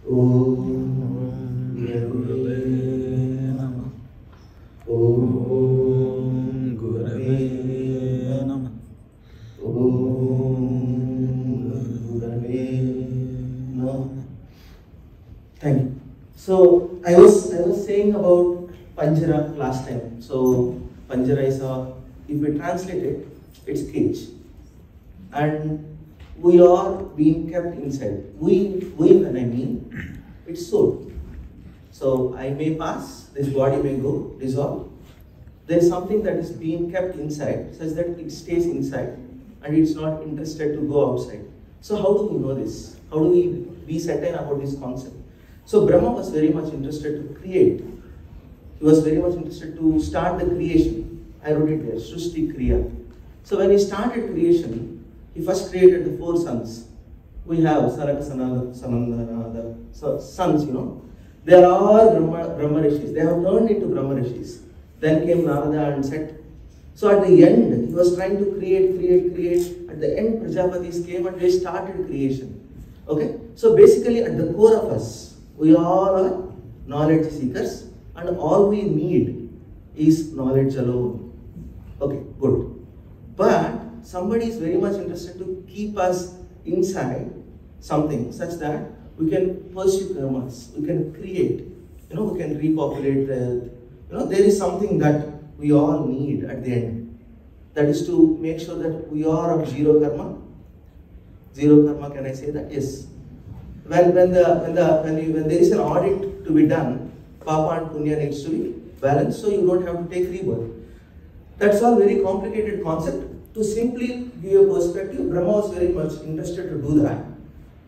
Om Gurave Namah. Om Gurave Namah. Om Gurave Namah. Thank you. So I was saying about Panjara last time. So Panjara is if we translate it, it's cage, and we are being kept inside. We when I mean, it's soul. So I may pass, this body may go, dissolve. There is something that is being kept inside, such that it stays inside, and it's not interested to go outside. So how do we know this? How do we be certain about this concept? So Brahma was very much interested to create. He was very much interested to start the creation. I wrote it there, Srushti Kriya. So when he started creation, he first created the 4 sons. We have Saraka, Sanandana, the sons, They are all Brahma Rishis. They have turned into Brahma Rishis. Then came Narada and Set. So at the end, he was trying to create. At the end, Prajapatis came and they started creation. Okay? So basically, at the core of us, we all are knowledge seekers, and all we need is knowledge alone. Okay, good. But somebody is very much interested to keep us inside something such that we can pursue karmas, we can create, we can repopulate the earth. There is something that we all need at the end. That is to make sure that we are of zero karma. Zero karma, can I say that? Yes. When there is an audit to be done, Papa and Punya needs to be balanced, so you don't have to take rebirth. That's all very complicated concept. To simply give a perspective, Brahma was very much interested to do that.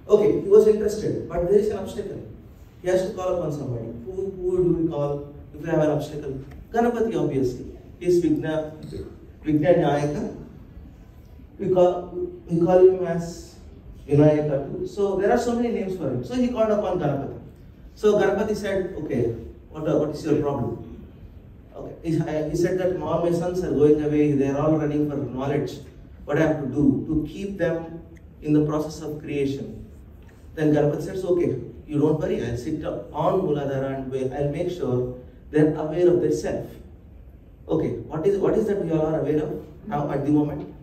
Okay, he was interested, but there is an obstacle. He has to call upon somebody. Who do we call if we have an obstacle? Ganapati, obviously. He is Vigna Nyayaka. We call him as Vinayaka too. So there are so many names for him. So he called upon Ganapati. So Ganapati said, okay, what is your problem? Okay. He said that all my sons are going away, they are all running for knowledge. What I have to do to keep them in the process of creation? Then Ganapati says, okay, you don't worry, I'll sit on Muladhara and I'll make sure they're aware of their self. Okay, what is that we all are aware of now at the moment?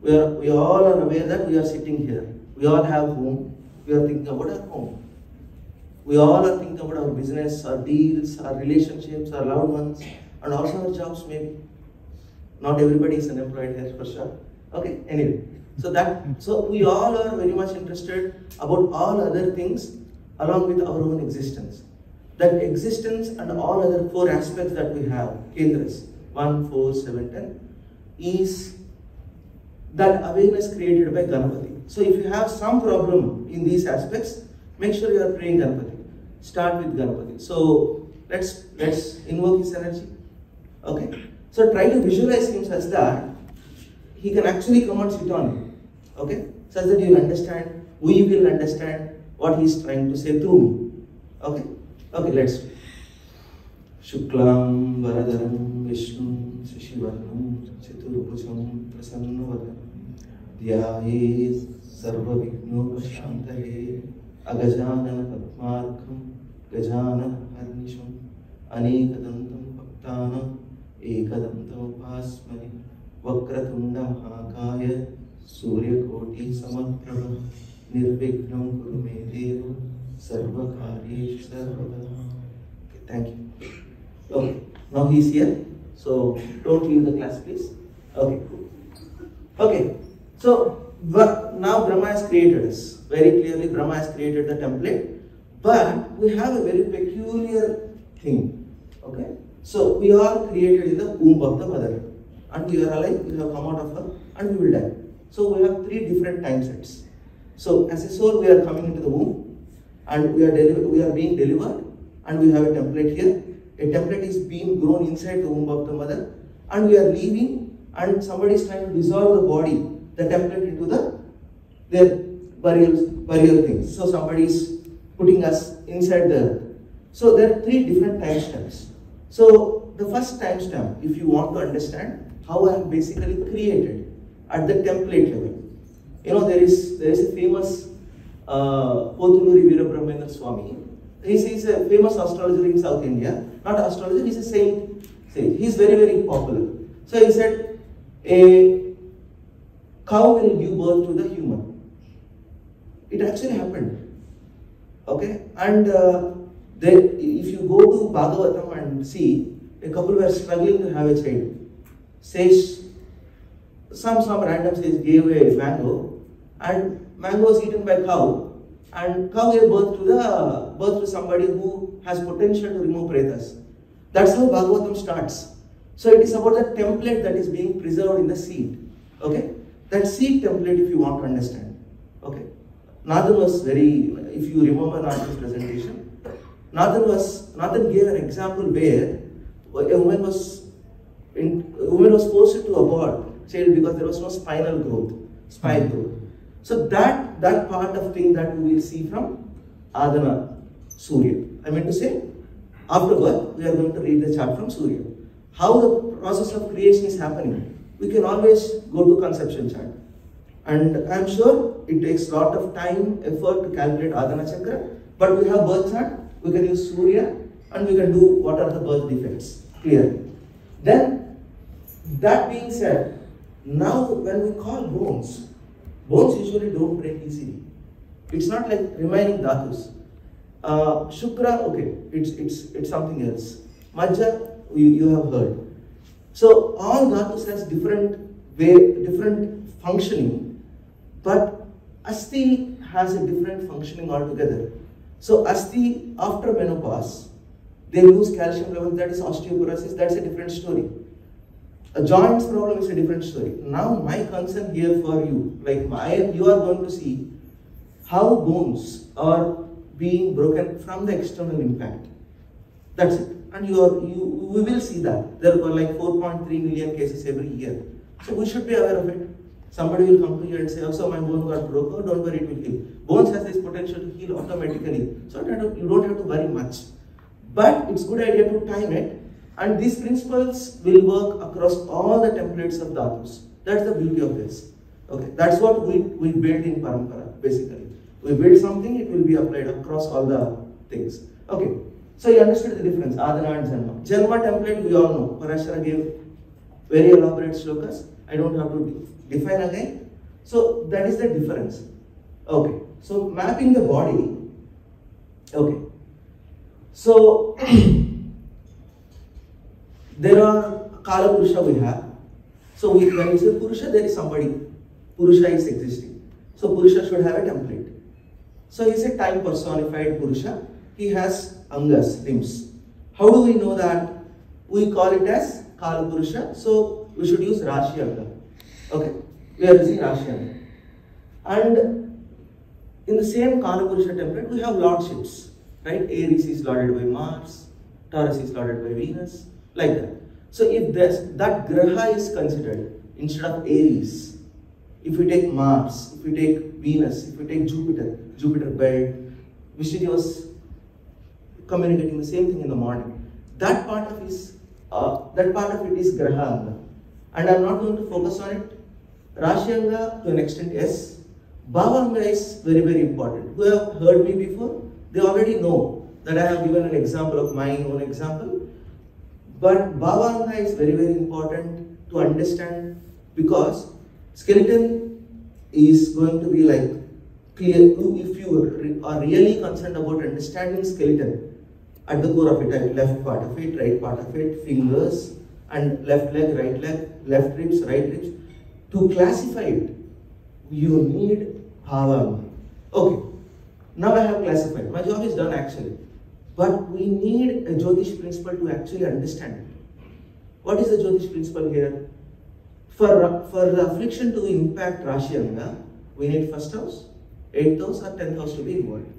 We all are aware that we are sitting here. We all have home. We are thinking about our home. We all are thinking about our business, our deals, our relationships, our loved ones, and also our jobs maybe. Not everybody is unemployed here for sure. Okay, anyway. So we all are very much interested about all other things along with our own existence. That existence and all other 4 aspects that we have, Kendras, 1, 4, 7, 10, is that awareness created by Ganapati. So if you have some problem in these aspects, make sure you are praying Ganapati. Start with Ganapati. So let's invoke his energy. Okay. So try to visualize him such that he can actually come and sit on you. Okay. Such that you will understand, we will understand what he is trying to say through me. Okay. Okay, let's do. Shuklam Varadaram Vishnu Shishivarnam Chaturbhujam Prasannavadam Dhyaye Sarva Vigno Shantaye Agajana Padmarkam Gajana Harnisham Anekadantam Bhaktanam Ekadantam Upasmani Vakratunda Mahakaya Surya Koti Samaprabha Nirvignam Kurume Deva Sarva Karyesh Sarvada. Okay, thank you. Okay, now he is here. So don't leave the class, please. Okay, cool. Okay, so now Brahma has created us. Very clearly, Brahma has created the template. But we have a very peculiar thing. Okay, so we are created in the womb of the mother, and we are alive. We have come out of her, and we will die. So we have 3 different time sets. So as a soul, we are coming into the womb, and we are being delivered, and we have a template here. A template is being grown inside the womb of the mother, and we are leaving, and somebody is trying to dissolve the body, the template into their burial things. So somebody is putting us inside the earth. So there are 3 different time stamps. So the first time stamp, if you want to understand how I am basically created at the template level. There is a famous Potuluri Veerabrahmendra Swami. He's a famous astrologer in South India. Not astrologer, he's a saint. He's very, very popular. So he said, a cow will give birth to the human. It actually happened. Okay? And then if you go to Bhagavatam and see, a couple were struggling to have a child. Says, some random sage gave a mango, and mango was eaten by cow, and cow gave birth to somebody who has potential to remove pretas. That's how Bhagavatam starts. So it is about the template that is being preserved in the seed. Okay? That seed template, if you want to understand. Okay? Nathan was very, if you remember Nathan's presentation, Nathan gave an example where a woman was forced to abort child because there was no spinal growth. So that part of thing that we will see from Adana Surya. I meant to say, after birth, we are going to read the chart from Surya. How the process of creation is happening, we can always go to conception chart. And I am sure it takes a lot of time, effort to calculate Adana Chakra, but we have birth chart, we can use Surya, and we can do what are the birth defects, clearly. Then, that being said, now when we call bones usually don't break easily. It's not like remaining dhatus. Shukra, okay, it's something else. Majja, you have heard. So all dhatus has different functioning, but Asti has a different functioning altogether. So Asti, after menopause, they lose calcium levels, that is osteoporosis, that's a different story. A joints problem is a different story. Now my concern here for you, you are going to see how bones are being broken from the external impact. That's it. And we will see that. There were like 4.3 million cases every year. So we should be aware of it. Somebody will come to you and say, oh, so my bone got broken. Oh, don't worry, it will heal. Bones has this potential to heal automatically. So you don't have to worry much. But it's a good idea to time it. And these principles will work across all the templates of dhatus. That's the beauty of this. Okay, that's what we build in Parampara, basically. We build something, it will be applied across all the things. Okay, so you understood the difference, Adana and Janma. Janma template, we all know. Parashara gave very elaborate shlokas. I don't have to define again. So that is the difference. Okay, so mapping the body. Okay, so there are Kala Purusha we have. So when we say Purusha, there is somebody. Purusha is existing. So Purusha should have a template. So he is a time personified Purusha. He has Angas, limbs. How do we know that? We call it as Kala Purusha. So we should use Rashi Anga. Okay, we are using Rashi Anga. And in the same Kala Purusha template, we have lordships. Right? Aries is lorded by Mars, Taurus is lorded by Venus. Like that. So if that Graha is considered instead of Aries, if we take Mars, if we take Venus, if we take Jupiter belt, Vishnu was communicating the same thing in the morning. That part of it is Graha Anga. And I am not going to focus on it. Rashi Anga to an extent, yes. Bhava Anga is very, very important. Who have heard me before, they already know that I have given an example of my own example. But Bhava Anga is very, very important to understand because skeleton is going to be like clear. If you are really concerned about understanding skeleton at the core of it, left part of it, right part of it, fingers, and left leg, right leg, left ribs, right ribs. To classify it, you need Bhava Anga. Okay, now I have classified. My job is done actually. But we need a Jyotish principle to actually understand it. What is the Jyotish principle here? For the affliction to impact Rashi Anga, we need first house, 8th house or 10th house to be involved.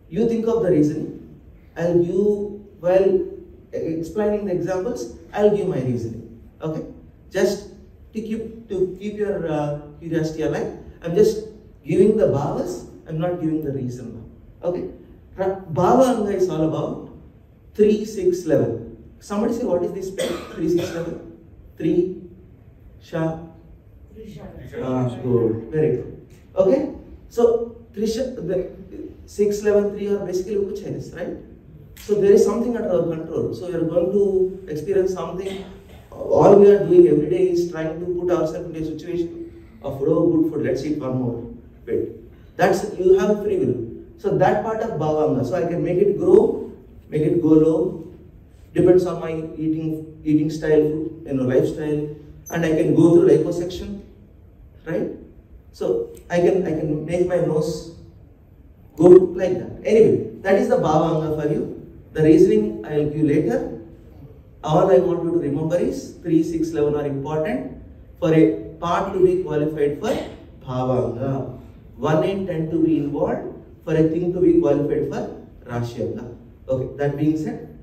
You think of the reasoning, and while explaining the examples, I'll give my reasoning. Okay? Just to keep your curiosity alive, I'm just giving the bhavas, I'm not giving the reason now. Okay? Bhava Anga is all about 3-6 level. Somebody say, what is this 3-6 level? 3 Sha. Good. Very good. Okay. So the 6, 11, 3 are basically Upacharis, right? So there is something under our control. So we are going to experience something. All we are doing every day is trying to put ourselves into a situation of, oh, good food, let's eat one more bit. That's, you have free will. So that part of bhavanga, so I can make it grow, make it go low, depends on my eating style, lifestyle, and I can go through liposuction, right? So I can make my nose go like that. Anyway, that is the bhavanga for you. The reasoning I will give later. All I want you to remember is 3, 6, 11 are important for a part to be qualified for bhavanga. 1 and 10 to be involved for a thing to be qualified for Rashiyanga. Okay, that being said,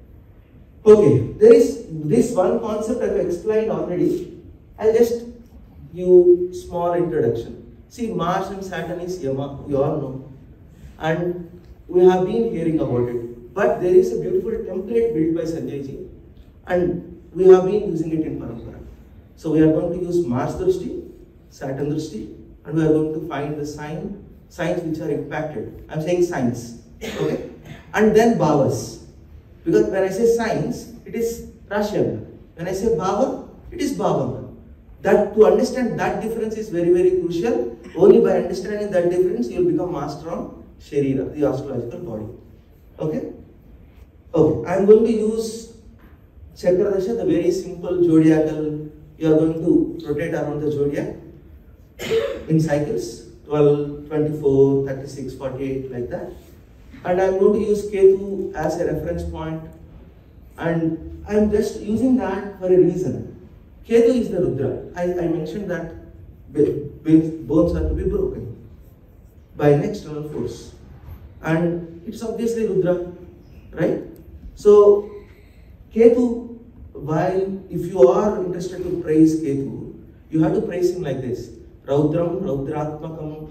okay, there is this one concept I have explained already. I'll just give small introduction. See, Mars and Saturn is Yama, you all know, and we have been hearing about it. But there is a beautiful template built by Sanjay ji, and we have been using it in Parampara. So we are going to use Mars Drishti, Saturn Drishti, and we are going to find the signs which are impacted. I am saying signs, okay? And then bhavas. Because when I say signs, it is Rashiyanga. When I say bhava, it is bhavanga. That to understand that difference is very, very crucial. Only by understanding that difference, you will become master on Sharira, the astrological body. Okay? Okay, I am going to use Chakradasha, the very simple zodiacal. You are going to rotate around the zodiac in cycles, 12, 24, 36, 48, like that. And I am going to use Ketu as a reference point, and I am just using that for a reason. Ketu is the Rudra. I mentioned that bones are to be broken by an external force, and it's obviously Rudra, right? So Ketu, while if you are interested to praise Ketu, you have to praise him like this: Raudram, Raudratmakam.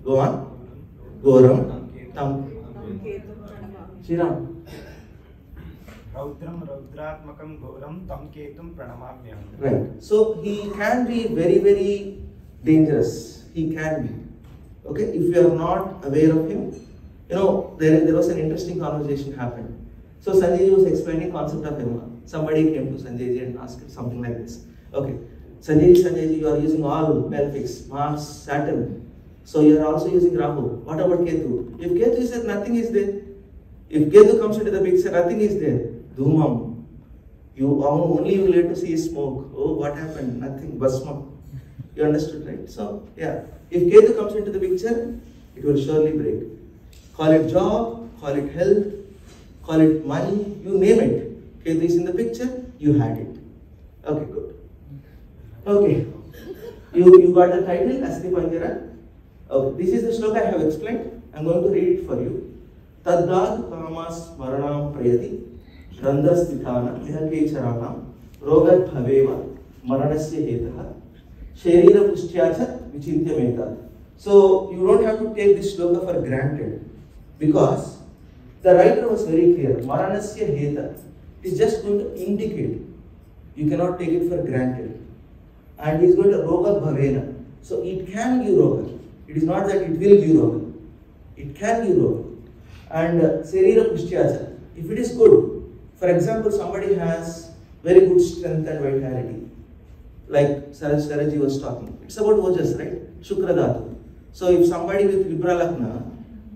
Go on. Goram, Tam. Shriram. Raudram, Raudratmakam, Goram, Tam Ketum, Pranamamyam. Right. So he can be very, very dangerous. He can be. Okay. If you are not aware of him, there was an interesting conversation happened. So Sanjay was explaining concept of Yama. Somebody came to Sanjay and asked something like this. Okay. Sanjay, you are using all malefics, Mars, Saturn. So you are also using Rahu. What about Ketu? If Ketu is there, nothing is there. If Ketu comes into the picture, nothing is there. Dhumam. You only will get to see smoke. Oh, what happened? Nothing, but smoke. You understood, right? So, yeah. If Ketu comes into the picture, it will surely break. Call it job, call it health, call it money, you name it. Ketu is in the picture, you had it. Okay, good. Okay. You got the title, Asti Panjara. Okay, this is the shloka I have explained. I am going to read it for you. Taddad kamas maranam prayati randasthithana vihakecharana rogat bhaveva maranasya hetaha sharira pushtyacha vichintya meta. So you don't have to take this shloka for granted, because the writer was very clear. Maranasya heta is just going to indicate. You cannot take it for granted. And he is going to rogat bhavena. So it can give rogat. It is not that it will give rogat. It can give rogat. And Sarira Pushtyacha, if it is good, for example, somebody has very good strength and vitality, like Saraji was talking. It's about Ojas, right? Shukra Dhatu. So if somebody with Vibra Lagna,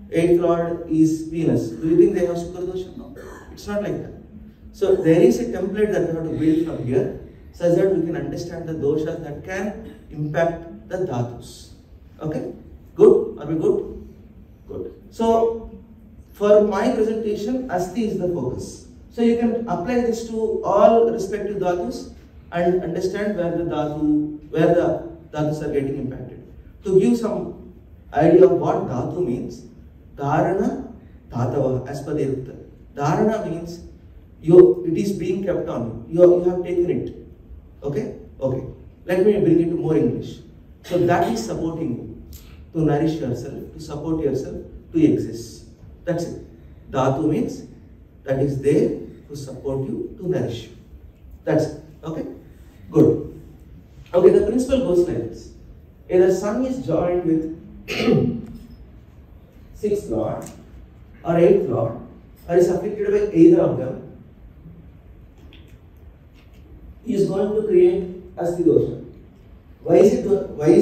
8th Lord is Venus, do you think they have Shukra Dosha? No. It's not like that. So there is a template that we have to build from here, such that we can understand the doshas that can impact the dhatus. Okay? Good? Are we good? Good. So, for my presentation, Asti is the focus. So you can apply this to all respective dhatus and understand where the dhatus are getting impacted. To give some idea of what dhatu means, dharana dhatava as per the Rukta. Dharana means it is being kept on. You have taken it. Okay? Okay. Let me bring it to more English. So that is supporting you to nourish yourself, to support yourself, to exist. That's it. Dhatu means that is there to support you, to nourish you. That's it. Okay? Good. Okay, the principle goes like this. If the sun is joined with 6th lord or 8th lord or is afflicted by either of them, he is going to create Asti dosha. Why is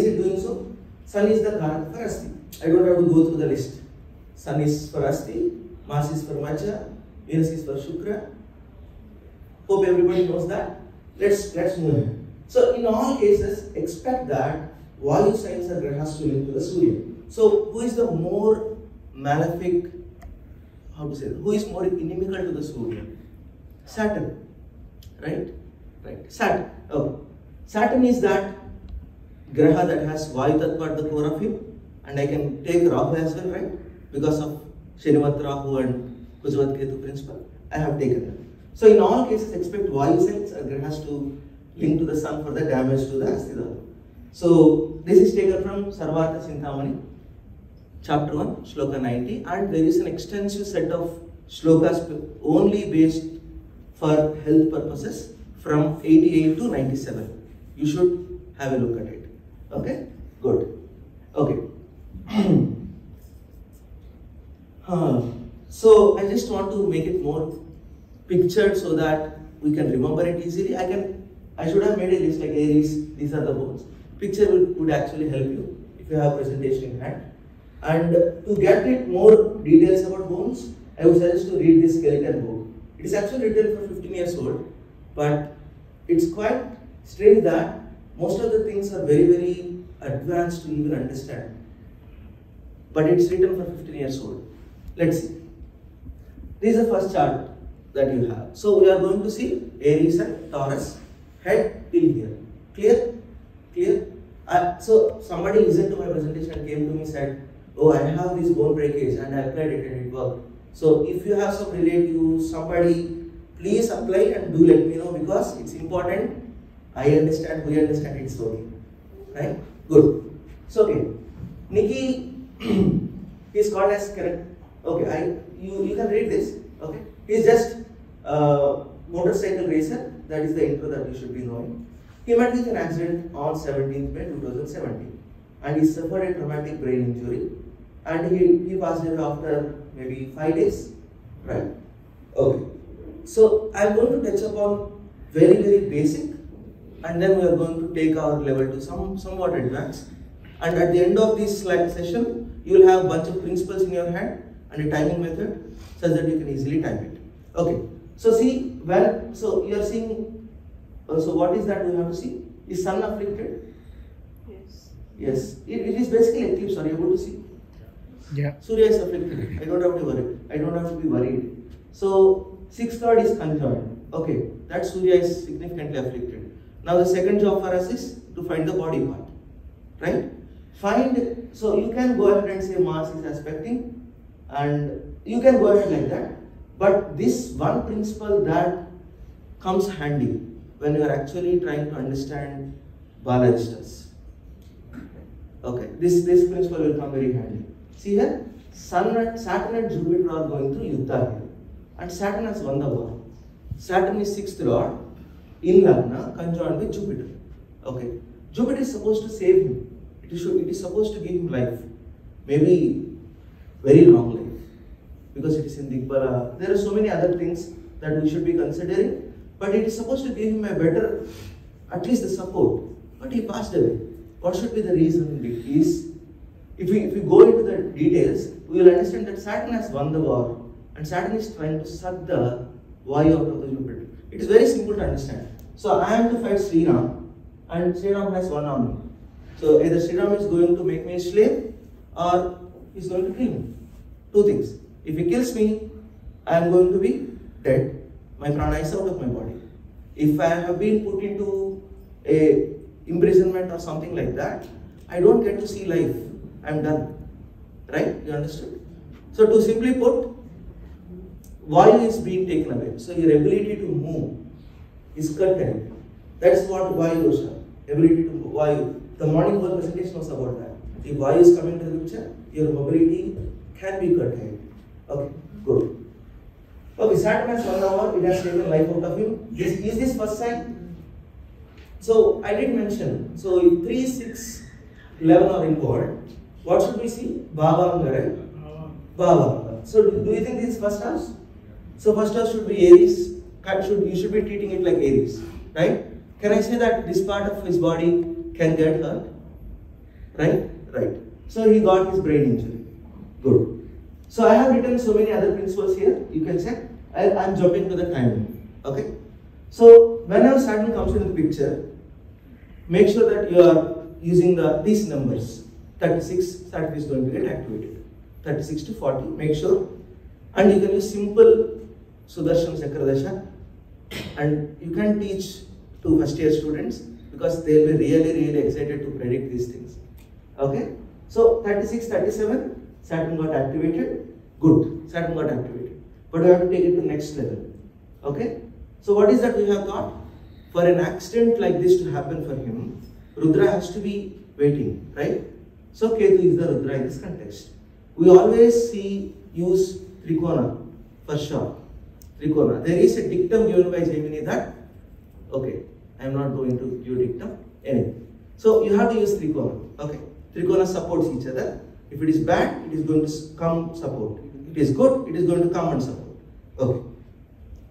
it doing so? Sun is the Karaka for Asti. I don't have to go through the list. Sun is for Asti, Mars is for Macha, Venus is for Shukra. Hope everybody knows that. Let's move. So in all cases, expect that Vayu signs are grahas to link to the Surya. So who is the more malefic, how to say it? Who is more inimical to the Surya? Saturn. Right? Saturn. Oh. Saturn is that graha that has Vayu Tattva at the core of him, and I can take Rahu as well, right? Because of Shanivat Rahu and Kujvat Ketu principle, I have taken them. So in all cases, expect Vayu signs or grahas to link to the sun for the damage to the Astidha. So this is taken from Sarvartha Sintamani, chapter 1, shloka 90, and there is an extensive set of shlokas only based for health purposes from 88 to 97. You should have a look at it. Okay? Good. Okay. So I just want to make it more pictured so that we can remember it easily. I should have made a list like Aries, these are the bones. Picture would actually help you if you have presentation in hand. And to get it more details about bones, I would suggest to read this skeleton book. It is actually written for 15 years old, but it's quite strange that most of the things are very, very advanced to even understand. But it's written for 15 years old. Let's see. This is the first chart that you have. So we are going to see Aries and Taurus, head till here. Clear? Clear? So somebody listened to my presentation and came to me and said, oh, I have this bone breakage and I applied it and it worked. So if you have some relative, somebody, please apply and do let me know because it's important. I understand, we understand it's working. Right? Good. So okay. Nikki is called as correct. Okay, you can read this. Okay. He's just motorcycle racer. That is the intro that you should be knowing. He met with an accident on 17th May 2017 and he suffered a traumatic brain injury and he passed away after maybe 5 days. Right? Okay. So I am going to touch upon very, very basic and then we are going to take our level to somewhat advanced. And at the end of this session, you will have a bunch of principles in your hand and a timing method such that you can easily type it. Okay. So see, so you are seeing, so what is that we have to see? Is sun afflicted? Yes. Yes. It is basically eclipse. Are you able to see? Yeah. Surya is afflicted. I don't have to worry. I don't have to be worried. So 6th lord is conjoined. Okay. That Surya is significantly afflicted. Now the second job for us is to find the body part. Right? So you can go ahead and say Mars is aspecting and you can go ahead like that. But this one principle that comes handy when you are actually trying to understand Balaristas. Okay, this principle will come very handy. See here, Saturn and Jupiter are going through Yuddha here. And Saturn has won the war. Saturn is 6th lord in Lagna conjoined with Jupiter. Okay, Jupiter is supposed to save him. It is supposed to give him life. Maybe very long life. Because it is in Digbala. There are so many other things that we should be considering. But it is supposed to give him a better, at least the support. But he passed away. What should be the reason? If we go into the details, we will understand that Saturn has won the war. And Saturn is trying to suck the Vayu out of the Jupiter. It is very simple to understand. So I am to fight Sri Ram. And Sri Ram has one army. So either Sri Ram is going to make me a slave or he is going to kill me. Two things. If he kills me, I am going to be dead. My prana is out of my body. If I have been put into a imprisonment or something like that, I don't get to see life. I am done. Right? You understood? So to simply put, Vayu is being taken away. So your ability to move is curtailed. That's what Vayu dosha. Ability to move. Vayu. The morning whole presentation was about that. If Vayu is coming to the picture, your mobility can be curtailed. Okay, good. Okay, Saturn has won the war, it has taken life out of him. Is this first sign? So I did mention, so if 3, 6, 11 are involved, What should we see? Bhavanga, right? Bhavanga. So do you think this is first house? So first house should be Aries. You should be treating it like Aries, right? Can I say that this part of his body can get hurt? Right? Right. So he got his brain injury. Good. So I have written so many other principles here. You can check. I'm jumping to the timing. Okay. So whenever Saturn comes into the picture, make sure that you are using these numbers. 36, Saturn is going to get activated. 36 to 40. Make sure. And you can use simple Sudarshan Chakradasha. And you can teach to first year students because they will be really excited to predict these things. Okay? So 36, 37, Saturn got activated. Good. Saturn got activated. But we have to take it to next level. Okay? So what is that we have got? For an accident like this to happen for him, Rudra has to be waiting, right? So Ketu is the Rudra in this context. We always use Trikona for sure. Trikona. There is a dictum given by Jaimini that, okay, I am not going to give dictum. Anyway. So you have to use Trikona. Okay. Trikona supports each other. If it is bad, it is going to come support. It is good, it is going to come and support. Okay.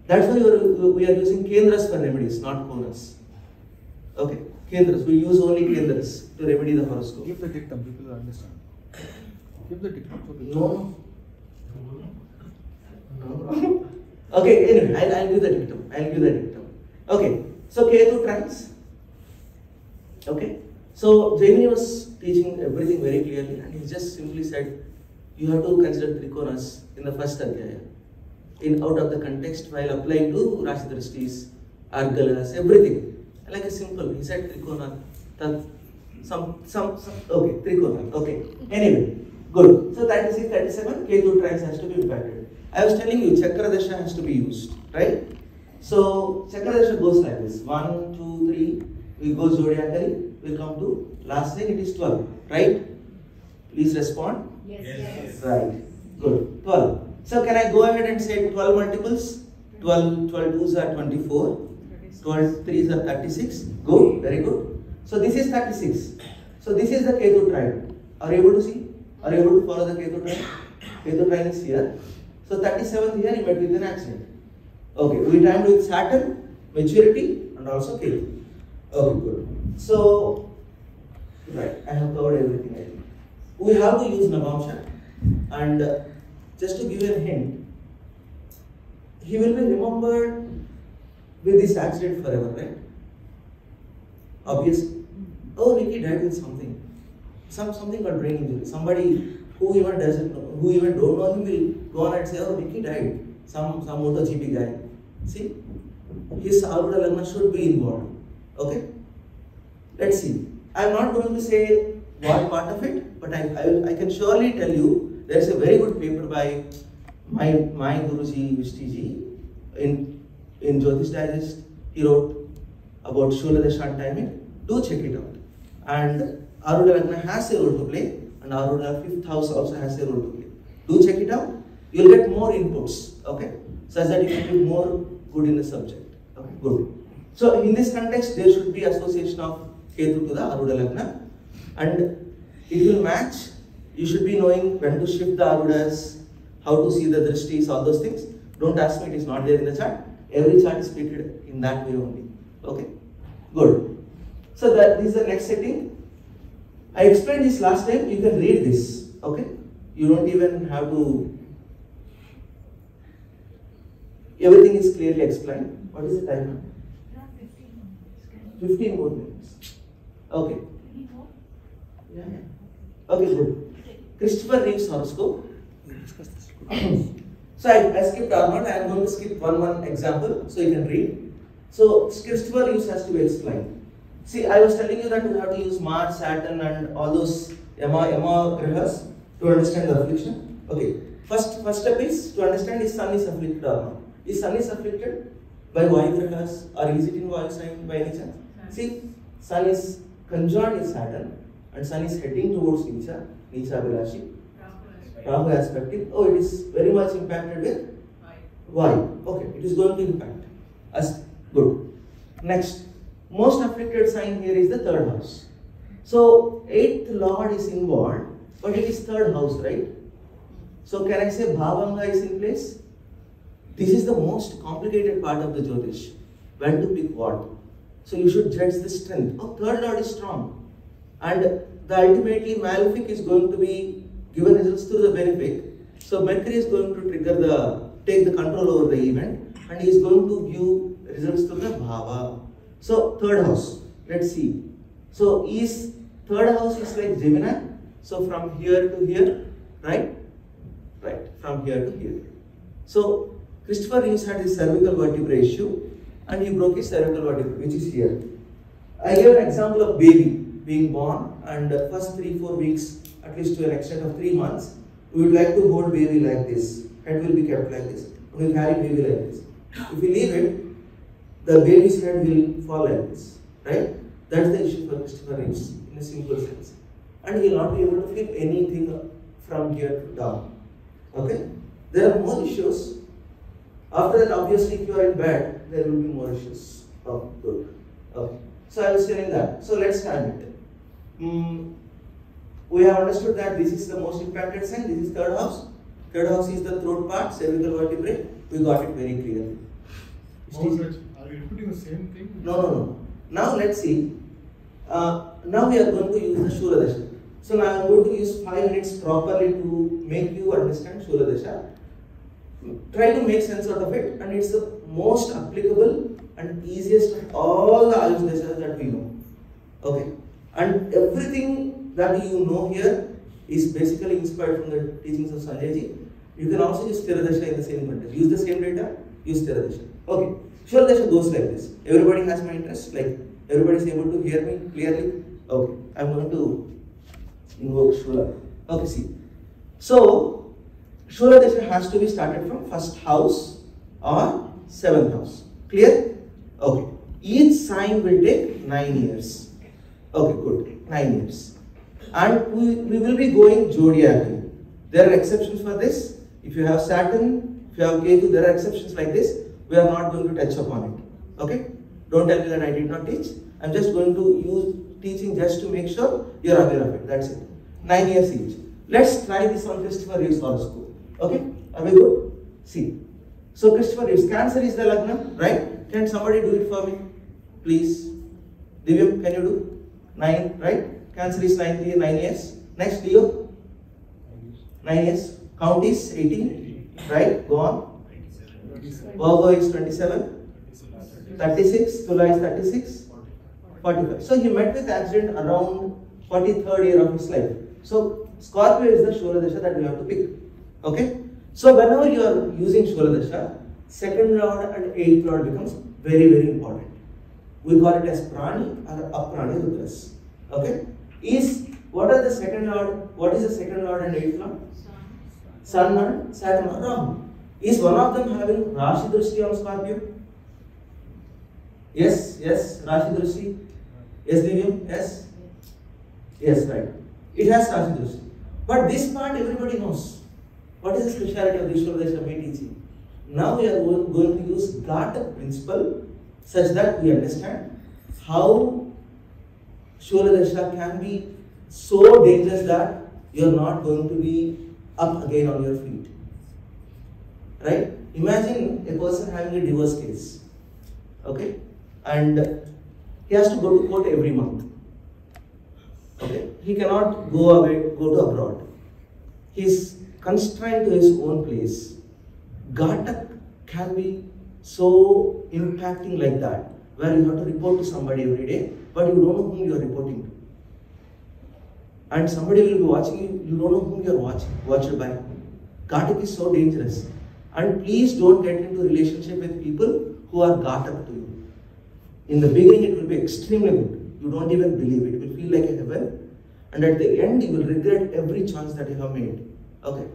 That's why we are using Kendras for remedies, not Konas. Okay. Kendras. We use only Kendras to remedy the horoscope. Give the dictum, people will understand. Give the dictum so people No. Okay, anyway, I'll give the dictum. Okay, so Ketu trines. Okay, so Jaimini was teaching everything very clearly and he just simply said, you have to consider Trikonas in the first Adhyaya. Out of the context while applying to Rashi Drishtis, Argalas, everything. Like a simple, he said Trikona, okay, Trikona, okay. Anyway, good. So 36, 37, Ketu trines has to be impacted. I was telling you, Chakradasha has to be used, right? So, Chakradasha goes like this. 1, 2, 3, we go zodiacally, we come to last line, it is 12, right? Please respond. Yes. Right, good, 12. So, can I go ahead and say 12 multiples? 12 2s are 24, 12 3s are 36, good, very good. So, this is 36. So, this is the Ketu trine. Are you able to see? Are you able to follow the Ketu trine? Ketu trine is here. So 37th here you met with an accident. Okay, we timed with Saturn, maturity and also Ketu. Okay, good. So, right, I have covered everything I think. We have to use Navamsha and just to give you a hint, he will be remembered with this accident forever, right? Obviously. Oh, Nikki died with something. Something got brain injury. Somebody who even doesn't know, who even don't know him will go on and say, oh, Nikki died. Some MotoGP guy. See? His Aruda Lagna should be involved. Okay? Let's see. I am not going to say what part of it, but I can surely tell you there is a very good paper by my Guruji Vishtiji in Jyotish Digest. He wrote about Shula Dashan timing. Do check it out. And Aruda Lagna has a role to play, and Aruda 5th house also has a role to play. Do check it out. You will get more inputs, okay, such that you can be more good in the subject. Okay, good. So in this context, there should be association of Ketu to the Aruda Lagna, and it will match. You should be knowing when to shift the Arudas, how to see the Drishtis, all those things. Don't ask me, it is not there in the chart. Every chart is treated in that way only. Okay, good. So this is the next setting. I explained this last time, you can read this, okay? You don't even have to, everything is clearly explained. What is the time? 15 more minutes. Okay. Yeah. Okay, good. Christopher Reeve's horoscope. So I skipped Arnold, I am going to skip one example so you can read. So Christopher Reeves has to be explained. See, I was telling you that we have to use Mars, Saturn and all those Yama grahas to understand the affliction. Okay, first step is to understand his sun is afflicted or not. His sun is afflicted by Vayu grahas, or is it in Vayu sign by any chance? See, sun is conjoined with Saturn and sun is heading towards Nisha Abhilashi. Rahu aspecting. Oh, it is very much impacted with Vayu. Okay, it is going to impact. As good. Next. Most afflicted sign here is the 3rd house. So 8th Lord is involved. but it is third house, right? So can I say Bhavanga is in place? This is the most complicated part of the Jyotish. When to pick what? So you should judge the strength. Oh, third lord is strong. And the ultimately malefic is going to be given results through the benefic. So Mercury is going to take the control over the event, and he is going to give results to the Bhava. So third house, let's see. So third house is like Gemini. So from here to here, right? Right, from here to here. So Christopher Reeves had his cervical vertebrae issue, and he broke his cervical vertebrae, which is here. I gave an example of baby being born, and first 3-4 weeks, at least to an extent of 3 months, we would like to hold baby like this. Head will be kept like this. We will carry baby like this. If we leave it, the baby's head will fall like this, right? That's the issue for Christopher Reeves in a simple sense. And he will not be able to feel anything from here to down. Okay? There are more issues. After that, obviously, if you are in bed, there will be more issues. Oh, good. Okay. So I was telling that. So let's stand it. We have understood that this is the most impacted sign. This is third house. Third house is the throat part, cervical vertebrae. We got it very clearly. Are you repeating the same thing? No. Now let's see. Now we are going to use the Shula Dasha. So now I am going to use 5 minutes properly to make you understand Shula Dasha. Try to make sense out of it, and it's the most applicable and easiest of all the Ayush Dashas that we know. Okay. And everything that you know here is basically inspired from the teachings of Sanjay Ji. You can also use Sthira Dasha in the same context. Use the same data, use Sthira Dasha. Okay. Shula Dasha goes like this. Everybody has my interest? Like, everybody is able to hear me clearly? Okay. I'm going to invoke Shula. Okay, see. So, Shula Dasha has to be started from first house or 7th house. Clear? Okay. Each sign will take 9 years. Okay, good. 9 years. And we will be going zodiacally. There are exceptions for this. If you have Saturn, if you have Ketu, there are exceptions like this. We are not going to touch upon it. Okay? Don't tell me that I did not teach. I'm just going to use teaching just to make sure you are aware of it. That's it. 9 years each. Let's try this on Christopher Reeves horoscope. Okay? Are we good? See. So Christopher Reeves, Cancer is the Lagna, right? Can somebody do it for me? Please. Divyam, can you do? 9, right? Cancer is 9 years. Next, Leo? 9 years. Count is 18, right? Go on. Virgo is 27. 36. Tula is 36. 45. So he met with accident around 43rd year of his life. So Scorpio is the Shula Dasha that we have to pick. Okay? So whenever you are using Shula Dasha, 2nd lord and 8th lord becomes very, very important. We call it as Prani or Aprani Rudras. Okay? What is the 2nd lord and 8th lord? Sun and Saturn or Rahu. Is one of them having Rashi Drishti on Scorpio? Yes, Rashi Drishti. Yes, Divyam? Yes? Yes, right. It has Rashi Drishti. But this part everybody knows. What is the speciality of this Shula Dasha teaching? Now we are going to use Gata principle such that we understand how Shula Dasha can be so dangerous that you are not going to be up again on your feet. Right? Imagine a person having a divorce case. Okay? And he has to go to court every month. Okay? He cannot go to abroad. He is constrained to his own place. Gata can be so impacting like that, where you have to report to somebody every day, but you don't know whom you are reporting to. And somebody will be watching you, you don't know whom you are watched by. Gata is so dangerous. And please don't get into relationship with people who are Gata to you. In the beginning it will be extremely good. You don't even believe it. It will feel like a heaven. And at the end you will regret every choice that you have made. Okay.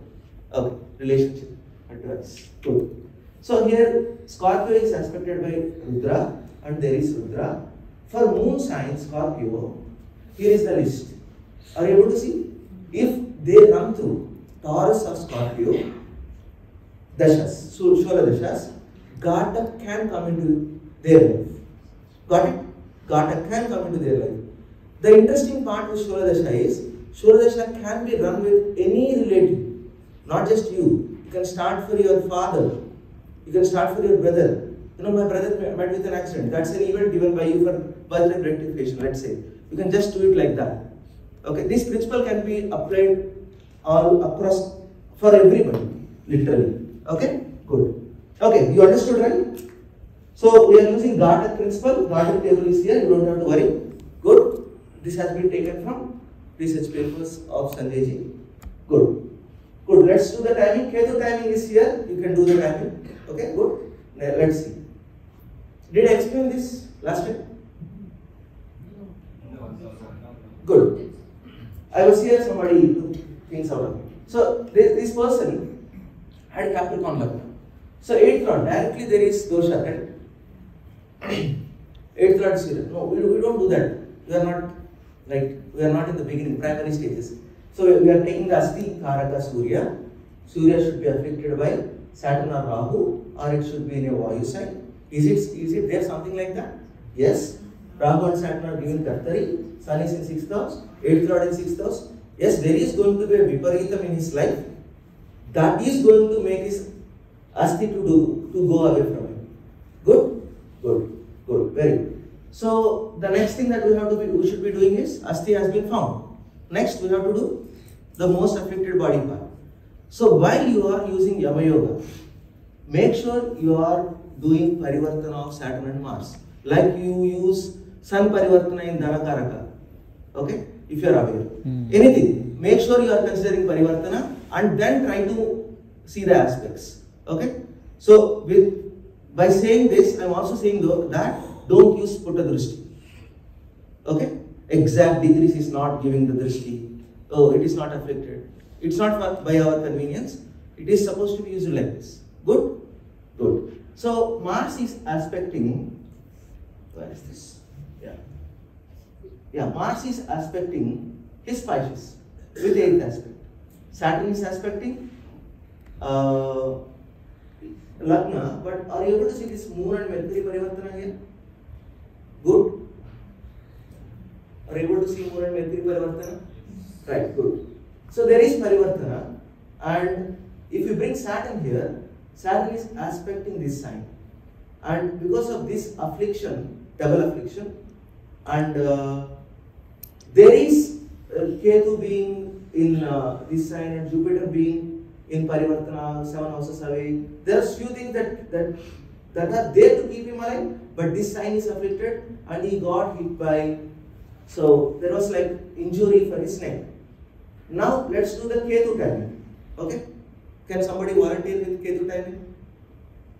Relationship. Advice. Good. So here Scorpio is aspected by Rudra, and there is Rudra. For moon sign Scorpio, here is the list. Are you able to see? If they run through Taurus or Scorpio, Dashas, Shula Dashas, Gata can come into their life. Got it? Gata can come into their life. The interesting part with Shula Dasha is, Shuladasha can be run with any relative, not just you. You can start for your father, you can start for your brother. You know, my brother met with an accident. That's an event given by you for birth rectification, let's say. You can just do it like that. Okay, this principle can be applied all across for everybody, literally. Okay, good. Okay, you understood, right? So we are using Ghatak principle. Ghatak table is here. You don't have to worry. Good. This has been taken from research papers of Sanjay ji. Good. Good. Let's do the timing. Ketu timing is here. You can do the timing. Okay. Good. Now let's see. Did I explain this last time? Good. I was here. Somebody took things out of me. So this person had Capricorn Lagna. So 8th lord, directly there is dosha, right? 8th lord is here. No, we don't do that. We are not like, we are not in the beginning, primary stages. So we are taking the Asti Karaka Surya. Surya should be afflicted by Saturn or Rahu, or it should be in a Vayu sign. Is it there something like that? Yes. Rahu and Saturn are giving Kartari. Sun is in 6th house, 8th lord in 6th house. Yes, there is going to be a Viparitam in his life. That is going to make his Asti to go away from him. Good? Good. Good. Very good. So the next thing that we should be doing is Asti has been found. Next we have to do the most affected body part. So while you are using Yama Yoga, make sure you are doing Parivartana of Saturn and Mars. Like you use Sun Parivartana in Dhanakaraka. Okay? If you are aware. Anything. Make sure you are considering Parivartana and then try to see the aspects. Okay? So by saying this, I am also saying that don't use Putta Drishti. Okay? Exact degrees is not giving the Drishti. Oh, it is not affected. It's not by our convenience. It is supposed to be used like this. Good? Good. So Mars is aspecting, where is this? Yeah, Mars is aspecting his Pisces with 8th aspect. Saturn is aspecting Lagna, but are you able to see this Moon and Mercury Parivartana here? Good. Are you able to see Moon and Mercury Parivartana? Right, good. So there is Parivartana, and if you bring Saturn here, Saturn is aspecting this sign. And because of this affliction, double affliction, and there is Ketu being in this sign and Jupiter being in Parivartana, 7 houses away. There are few things that are there to keep him alive, but this sign is afflicted and he got hit by, so there was like injury for his neck. Now let's do the Ketu timing. Okay? Can somebody volunteer with Ketu timing?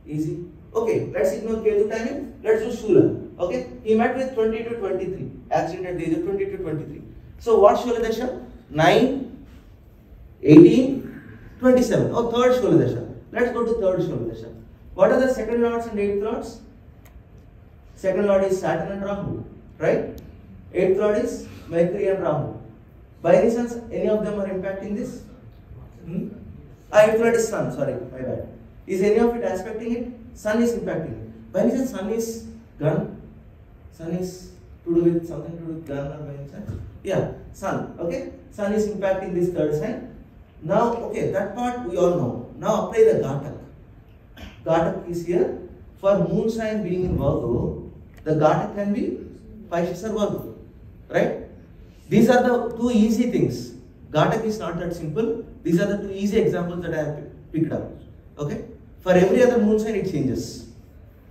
Easy. Okay, let's ignore Ketu timing. Let's do Shula. Okay? He met with 20 to 23. Accident at the age of 20 to 23. So what Shula Dasha? 9, 18, 27. Oh, third Shula Dasha. Let's go to third Shula Dasha. What are the second lords and 8th lords? Second lord is Saturn and Rahu. Right? 8th lord is Mercury and Rahu. By any chance, any of them are impacting this? 8th lord is Sun. Sorry, my bad. Is any of it aspecting it? Sun is impacting it. By any chance, Sun is gun? Sun is to do with something to do with gun or by any chance? Yeah, Sun. Okay? Sun is impacting this third sign. Now, okay, that part we all know. Now apply the Ghatak. Ghatak is here. For moon sign being in Virgo, the Ghatak can be Pisces or Virgo. Right? These are the two easy things. Ghatak is not that simple. These are the two easy examples that I have picked up. Okay? For every other moon sign it changes.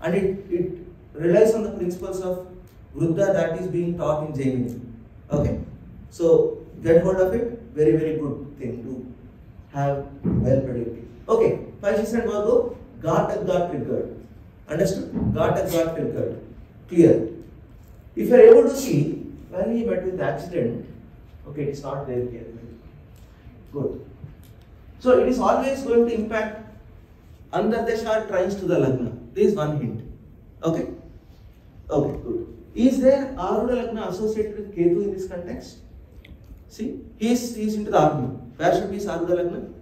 And it relies on the principles of Vruddha that is being taught in Jainism. Okay? So get hold of it. Very, very good thing to have well predicted. Okay, Pisces and Virgo, Ghatak got triggered. Understood? Ghatak got triggered. Clear. If you are able to see, when he met with the accident, okay, it is not there here. Good. So it is always going to impact Antardesha trines to the Lagna. This is one hint. Okay? Okay, good. Is there Arudha Lagna associated with Ketu in this context? See, he is into the army. Where should be his Arudha Lagna?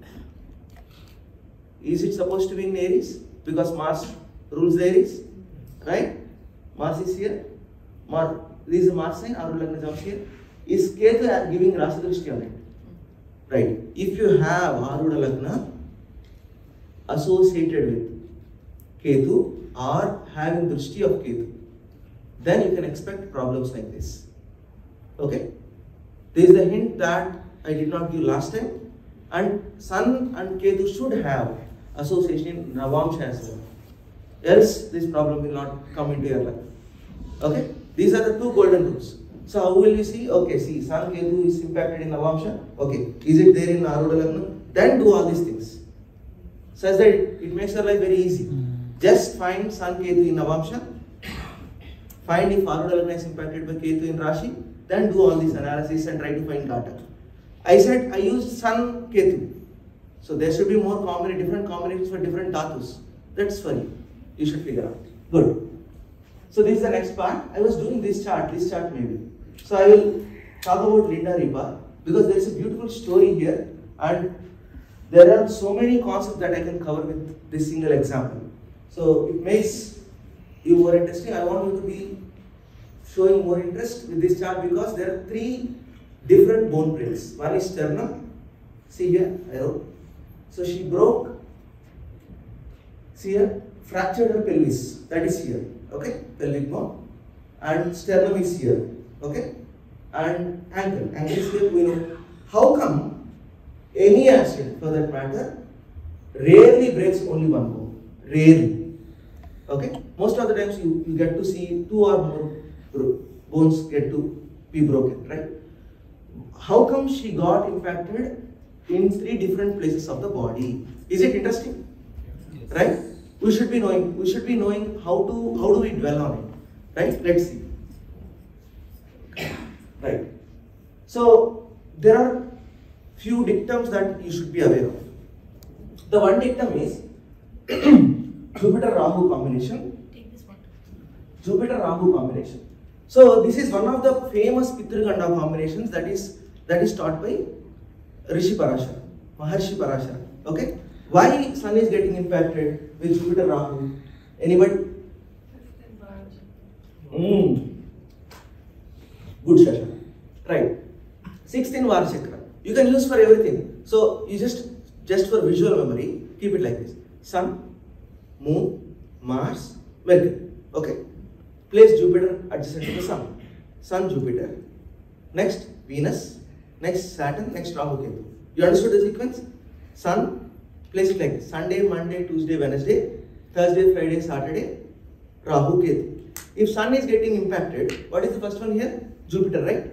Is it supposed to be in Aries? Because Mars rules the Aries. Right? Mars is here. This is the Mars sign, Arudha Lagna jumps here. is Ketu giving Rasi Drishti on it? Right. If you have Aruda Lagna associated with Ketu or having Drishti of Ketu, then you can expect problems like this. Okay. This is the hint that I did not give last time. And Sun and Ketu should have association in Navamsha as well. Else this problem will not come into your life. Okay? These are the two golden rules. So how will you see? Okay, see, Sun Ketu is impacted in Navamsha. Okay, is it there in Aruda Lagna? Then do all these things. Such that it makes your life very easy. Just find Sun Ketu in Navamsha. Find if Aruda Lagna is impacted by Ketu in Rashi. Then do all this analysis and try to find Gata. I said I used Sun Ketu. So there should be more different combinations for different dhatus. That's for you. You should figure out. Good. So this is the next part. I was doing this chart maybe. So I will talk about Linda Ripa because there is a beautiful story here and there are so many concepts that I can cover with this single example. So it makes you more interesting. I want you to be showing more interest with this chart because there are 3 different bone breaks. One is sternum. See here, arrow. So she broke. See here, fractured her pelvis. That is here. Okay, pelvic bone. And sternum is here. Okay, and ankle. Ankle is here. We know. How come any accident, for that matter, rarely breaks only one bone? Rarely. Okay. Most of the times you get to see 2 or more bones get to be broken, right? How come she got impacted in 3 different places of the body? Is it interesting? Yes. Right? We should be knowing how do we dwell on it. Right? Let's see. Right. So there are few dictums that you should be aware of. The one dictum is Jupiter-Rahu combination. Take this one. Jupiter-Rahu combination. So this is one of the famous Pitruganda combinations that is taught by Rishi Parashara, Maharshi Parashara. Okay? Why Sun is getting impacted with Jupiter-Rahu? Anybody? Good Shasha. Right. 6th in Varchakra. You can use for everything. So you just for visual memory, keep it like this. Sun, Moon, Mars, Mercury. Okay. Place Jupiter adjacent to the Sun. Sun, Jupiter. Next, Venus. Next, Saturn. Next, Rahu, Ketu. You understood the sequence? Sun, place it like this. Sunday, Monday, Tuesday, Wednesday, Thursday, Friday, Saturday, Rahu, Ketu. If Sun is getting impacted, what is the first one here? Jupiter, right?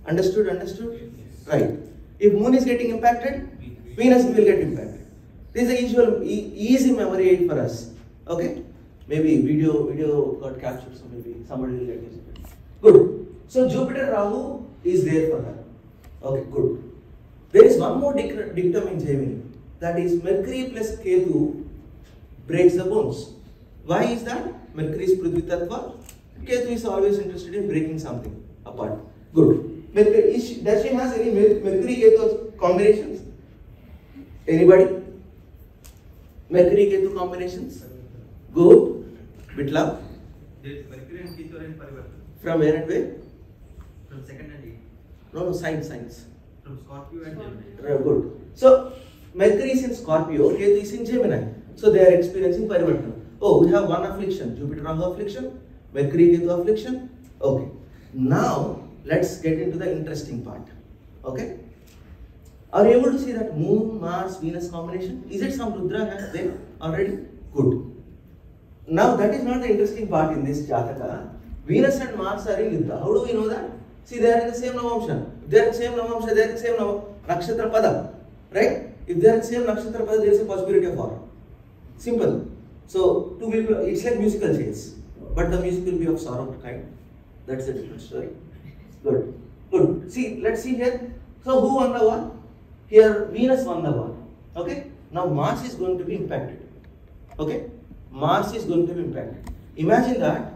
Understood? Understood? Yes. Right. If Moon is getting impacted, Venus will get impacted. This is a usual easy memory aid for us. Okay? Maybe video got captured, so maybe somebody will get used to it. Good. So Jupiter Rahu is there for her. Okay, good. There is one more dictum in Gemini. That is Mercury plus Ketu breaks the bones. Why is that? Mercury is Prithvi Tattva. Ketu is always interested in breaking something apart. Good. Does she has any Mercury Ketu combinations? Anybody? Mercury Ketu combinations? Good. Bitlab? There is Mercury and Ketu are in Parivartan. From where and where? From 2nd and 8th. No, signs. From Scorpio and Gemini. Good. So, Mercury is in Scorpio, Ketu is in Gemini. So, they are experiencing Parivartan. Oh, we have one affliction, Jupiter Rahu affliction, Mercury Ketu affliction. Okay. Now, let's get into the interesting part. Okay. Are you able to see that Moon, Mars, Venus combination? Is it some Rudra has there already? Good. Now, that is not the interesting part in this Jataka. Venus and Mars are in Yuddha. How do we know that? See, they are in the same Navamsha. If they are in the same Navamsha, they are in the same Nakshatra Pada. Right? If they are in the same Nakshatra Pada, there is a possibility of war. Simple. So, two people, it's like musical chairs. But the music will be of sorrow kind. That's a different story. Good. Good. See, let's see here. So, who won the war? Here, Venus won the war. Okay? Now, Mars is going to be impacted. Okay? Mars is going to be impacted. Imagine that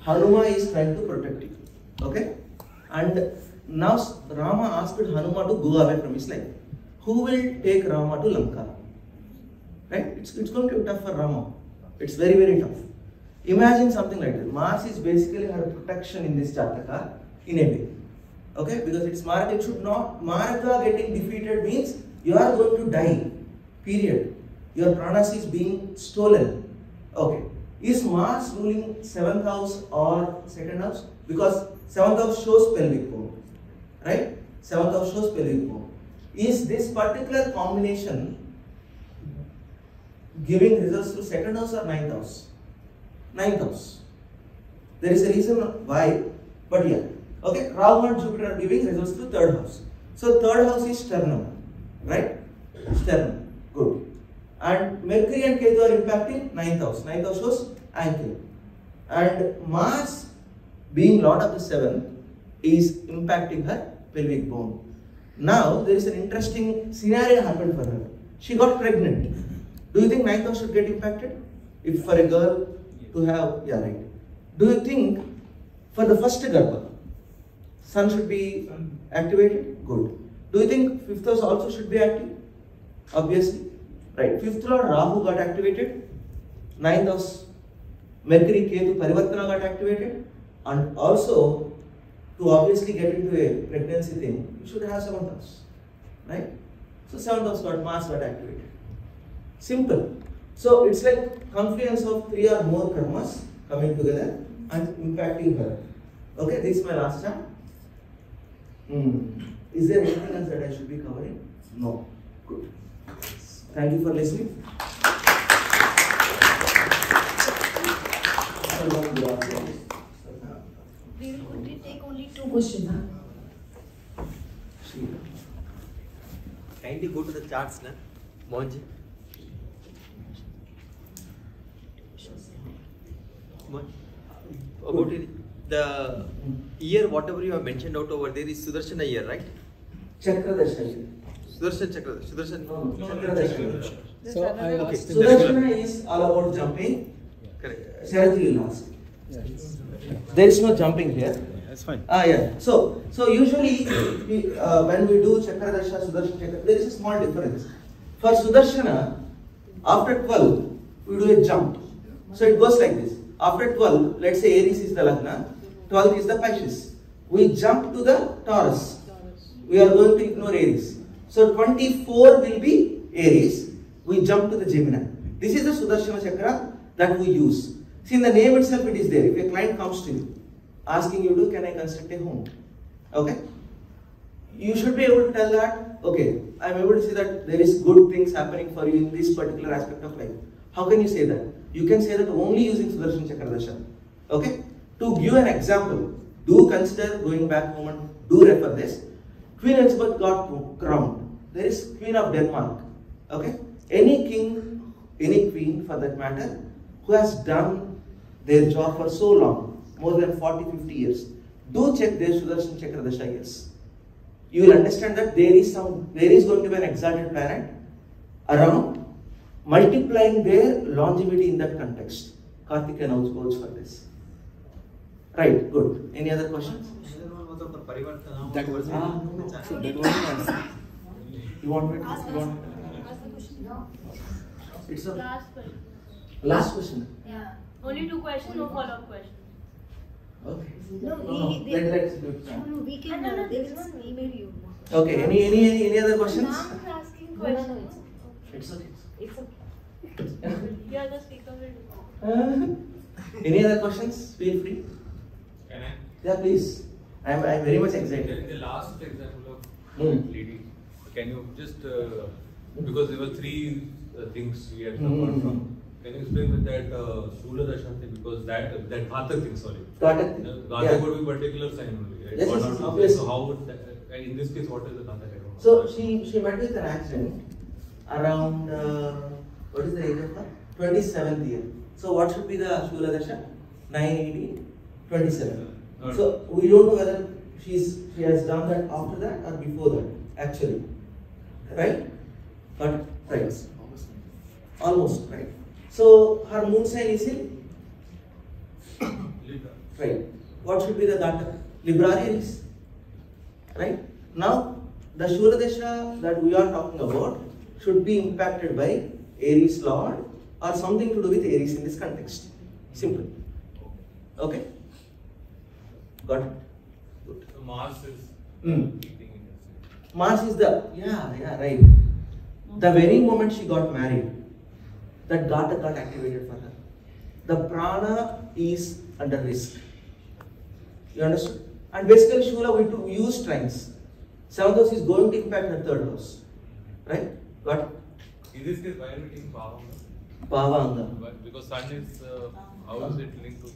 Hanuma is trying to protect you. Okay? And now Rama asked Hanuma to go away from his life. Who will take Rama to Lanka? Right? It's going to be tough for Rama. It's very, very tough. Imagine something like that. Mars is basically her protection in this Jataka in a way. Okay, because it's Maraka, it should not. Maraka getting defeated means you are going to die. Period. Your pranas is being stolen. Okay. Is Mars ruling 7th house or 2nd house? Because 7th house shows pelvic bone. Right? 7th house shows pelvic bone. Is this particular combination giving results to 2nd house or 9th house? 9th house. There is a reason why, but yeah. Okay, Rahu and Jupiter are giving results to 3rd house. So 3rd house is sternum, right? Sternum, good. And Mercury and Ketu are impacting 9th house. 9th house shows ankle. And Mars, being Lord of the 7th, is impacting her pelvic bone. Now, there is an interesting scenario happened for her. She got pregnant. Do you think 9th house should get impacted? If for a girl to have, yeah, right. Do you think for the first Garbha, Sun should be activated? Good. Do you think 5th house also should be active? Obviously. Right. 5th Lord Rahu got activated. 9th house Mercury, Ketu, Parivartana got activated. And also, to obviously get into a pregnancy thing, you should have 7th house. Right? So 7th house got Mars got activated. Simple. So it's like confluence of 3 or more karmas coming together and impacting her. Okay, this is my last chart. Is there anything else that I should be covering? No. Good. Thank you for listening. We will only take only 2 questions. Kindly go to the charts now. Mohanji. About the year, whatever you have mentioned out over there is Sudarshana year, right? Chakradasha. Sudarshan Chakra. Sudarshan. No, Chakradasha. So I Okay. asked him. Sudarshana is all about jumping. Correct. Sharath will ask. Yeah. There is no jumping here. That's fine. Yeah. So usually when we do Chakradasha, Sudarshana Chakra, there is a small difference. For Sudarshana, after 12, we do a jump. So it goes like this. After 12, let's say Aries is the Lagna, 12 is the Pisces. We jump to the Taurus. We are going to ignore Aries. So 24 will be Aries. We jump to the Gemini. This is the Sudarshana Chakra that we use. See, in the name itself it is there. If a client comes to you, asking you to, can I construct a home? Okay? You should be able to tell that, okay, I am able to see that there is good things happening for you in this particular aspect of life. How can you say that? You can say that only using Sudarshan Chakradasha. Okay? To give an example, do consider going back home and do refer this. Queen Elizabeth got crowned. There is Queen of Denmark. Okay? Any king, any queen for that matter, who has done their job for so long, more than 40-50 years, do check their Sudarshan Chakradasha years. You will understand that there is going to be an exalted planet around, multiplying their longevity in that context. Karthikeyan also goes for this. Right, good. Any other questions? That was no. So that was the answer. You want me to? Ask the question. No. It's a Last question. last question. Yeah. Only 2 questions, no follow-up questions. Okay. No, Let's do it. No, we can. No, no, They this will one. email you. Okay. Any other questions? Ma'am is asking No, no, questions. It's okay. It's okay. You are the speaker will do. Any other questions? Feel free. Can I? Yeah, please. I'm very much In excited. the last example of Hmm. lady, can you just because there were 3 things we had Hmm. covered from. Can you explain with that Shula Dashanti, because that Ghatak thing, sorry. Ghatak. Ghatak Yeah. would be particular sign only, right? Yes, One yes, or two. obviously. So how would that, in this case, what is the Ghatak? I don't know. So she met with an accident around what is the age of her? 27th year. So what should be the Shula Dasha? 980, 27. Alright. So we don't know whether she has done that after that or before that, actually. Right? But right. Almost, right? So her moon sign is in Libra. right. What should be the Ghatak? Libra Aries. Right? Now the Shura Dasha that we are talking about should be impacted by Aries Lord or something to do with Aries in this context. Simple. Okay? Got it? Good. So Mars is Keeping in your same. Mars is the, yeah, right. The very moment she got married, that got activated for her. The prana is under risk. You understand? And basically Shula will use strengths. 7th house is going to impact her 3rd house. Right? Got it? In this case, why are we taking Pavanga? Bhavanga. Why- Because Sun is, how is it linked to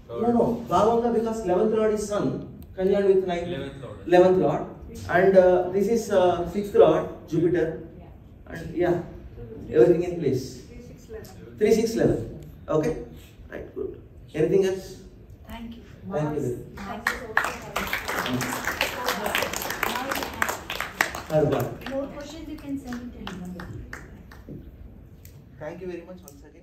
third? No. Bhavanga because 11th lord is Sun, conjoined with 9th. 11th lord. 11th lord. And this is 6th lord, Jupiter. And yeah, everything in place. 3, 6, 11. Okay? Right, good. Anything else? Thank you. Thank you. Thank you so much. Harba. More questions you can send it to him. Thank you very much once again.